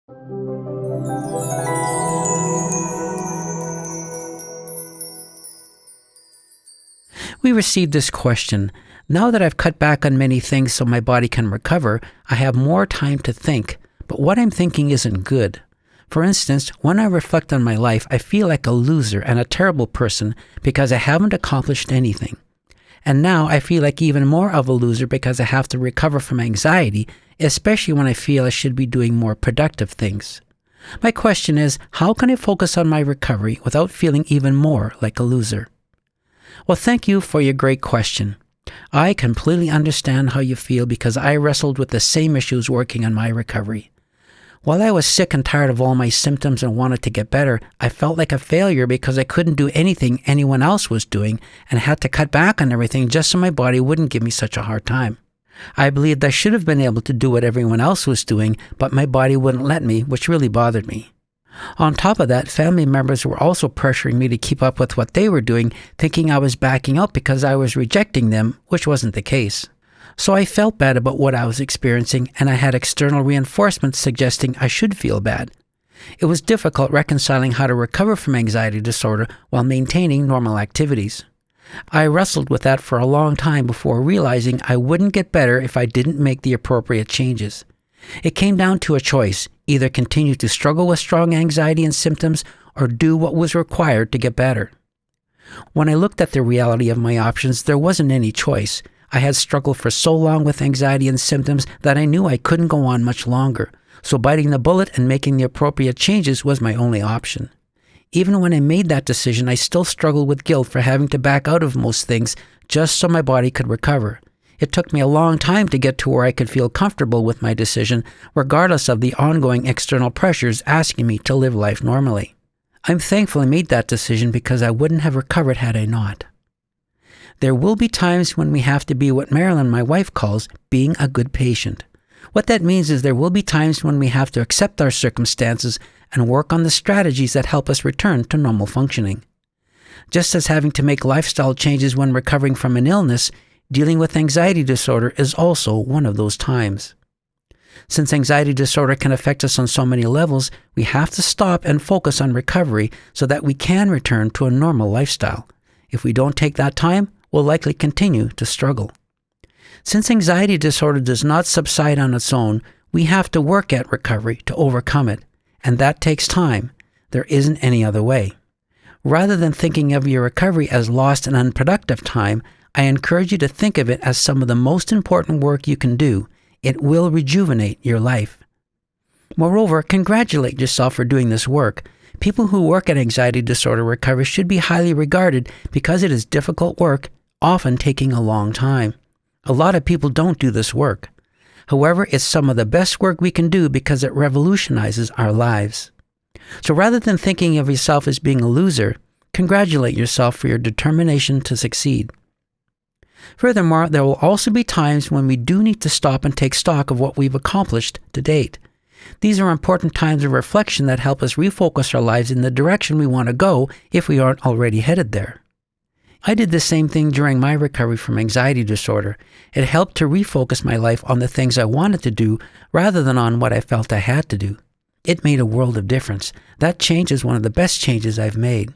We received this question. Now that I've cut back on many things so my body can recover, I have more time to think, but what I'm thinking isn't good. For instance, when I reflect on my life, I feel like a loser and a terrible person because I haven't accomplished anything. And now I feel like even more of a loser because I have to recover from anxiety, especially when I feel I should be doing more productive things. My question is, how can I focus on my recovery without feeling even more like a loser? Well, thank you for your great question. I completely understand how you feel because I wrestled with the same issues working on my recovery. While I was sick and tired of all my symptoms and wanted to get better, I felt like a failure because I couldn't do anything anyone else was doing and had to cut back on everything just so my body wouldn't give me such a hard time. I believed I should have been able to do what everyone else was doing, but my body wouldn't let me, which really bothered me. On top of that, family members were also pressuring me to keep up with what they were doing, thinking I was backing up because I was rejecting them, which wasn't the case. So I felt bad about what I was experiencing, and I had external reinforcements suggesting I should feel bad. It was difficult reconciling how to recover from anxiety disorder while maintaining normal activities. I wrestled with that for a long time before realizing I wouldn't get better if I didn't make the appropriate changes. It came down to a choice, either continue to struggle with strong anxiety and symptoms or do what was required to get better. When I looked at the reality of my options, there wasn't any choice. I had struggled for so long with anxiety and symptoms that I knew I couldn't go on much longer, so biting the bullet and making the appropriate changes was my only option. Even when I made that decision, I still struggled with guilt for having to back out of most things just so my body could recover. It took me a long time to get to where I could feel comfortable with my decision, regardless of the ongoing external pressures asking me to live life normally. I'm thankful I made that decision because I wouldn't have recovered had I not. There will be times when we have to be what Marilyn, my wife, calls being a good patient. What that means is there will be times when we have to accept our circumstances and work on the strategies that help us return to normal functioning. Just as having to make lifestyle changes when recovering from an illness, dealing with anxiety disorder is also one of those times. Since anxiety disorder can affect us on so many levels, we have to stop and focus on recovery so that we can return to a normal lifestyle. If we don't take that time, we'll likely continue to struggle. Since anxiety disorder does not subside on its own, we have to work at recovery to overcome it, and that takes time. There isn't any other way. Rather than thinking of your recovery as lost and unproductive time, I encourage you to think of it as some of the most important work you can do. It will rejuvenate your life. Moreover, congratulate yourself for doing this work. People who work at anxiety disorder recovery should be highly regarded because it is difficult work, often taking a long time. A lot of people don't do this work. However, it's some of the best work we can do because it revolutionizes our lives. So rather than thinking of yourself as being a loser, congratulate yourself for your determination to succeed. Furthermore, there will also be times when we do need to stop and take stock of what we've accomplished to date. These are important times of reflection that help us refocus our lives in the direction we want to go if we aren't already headed there. I did the same thing during my recovery from anxiety disorder. It helped to refocus my life on the things I wanted to do rather than on what I felt I had to do. It made a world of difference. That change is one of the best changes I've made.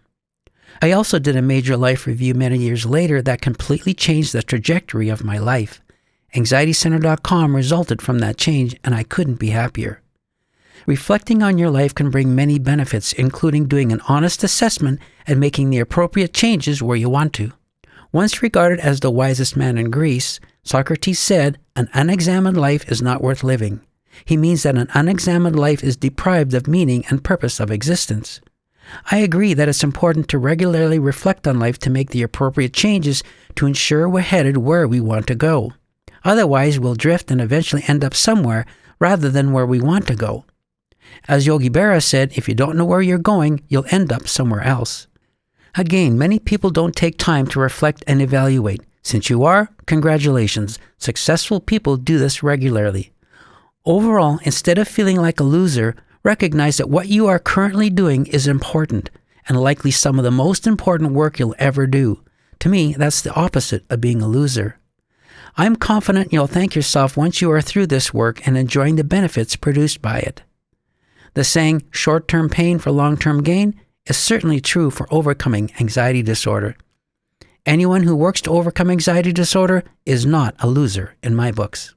I also did a major life review many years later that completely changed the trajectory of my life. AnxietyCenter.com resulted from that change, and I couldn't be happier. Reflecting on your life can bring many benefits, including doing an honest assessment and making the appropriate changes where you want to. Once regarded as the wisest man in Greece, Socrates said, "An unexamined life is not worth living." He means that an unexamined life is deprived of meaning and purpose of existence. I agree that it's important to regularly reflect on life to make the appropriate changes to ensure we're headed where we want to go. Otherwise, we'll drift and eventually end up somewhere rather than where we want to go. As Yogi Berra said, if you don't know where you're going, you'll end up somewhere else. Again, many people don't take time to reflect and evaluate. Since you are, congratulations. Successful people do this regularly. Overall, instead of feeling like a loser, recognize that what you are currently doing is important and likely some of the most important work you'll ever do. To me, that's the opposite of being a loser. I'm confident you'll thank yourself once you are through this work and enjoying the benefits produced by it. The saying, short-term pain for long-term gain, is certainly true for overcoming anxiety disorder. Anyone who works to overcome anxiety disorder is not a loser in my books.